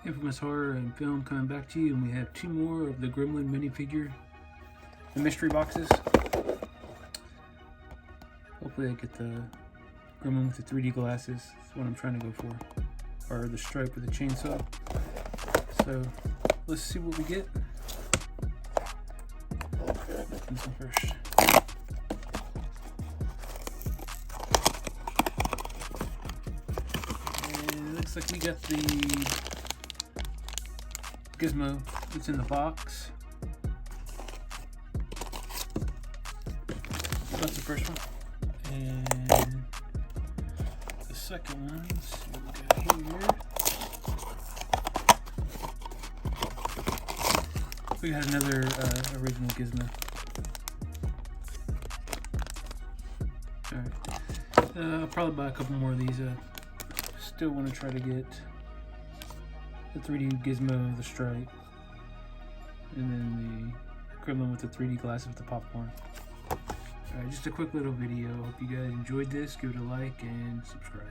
Infamous horror and film coming back to you, and we have 2 more of the Gremlin minifigure, the mystery boxes. Hopefully I get the Gremlin with the 3D glasses. That's what I'm trying to go for, or the stripe with the chainsaw. So let's see what we get. This one first. And it looks like we got the Gizmo that's in the box. That's the first one. And the second one, let's see what we got here. We got another original Gizmo. Alright. I'll probably buy a couple more of these. Still want to try to get the 3D Gizmo, the stripe, and then the Gremlin with the 3D glasses with the popcorn. Alright, just a quick little video. Hope you guys enjoyed this. Give it a like and subscribe.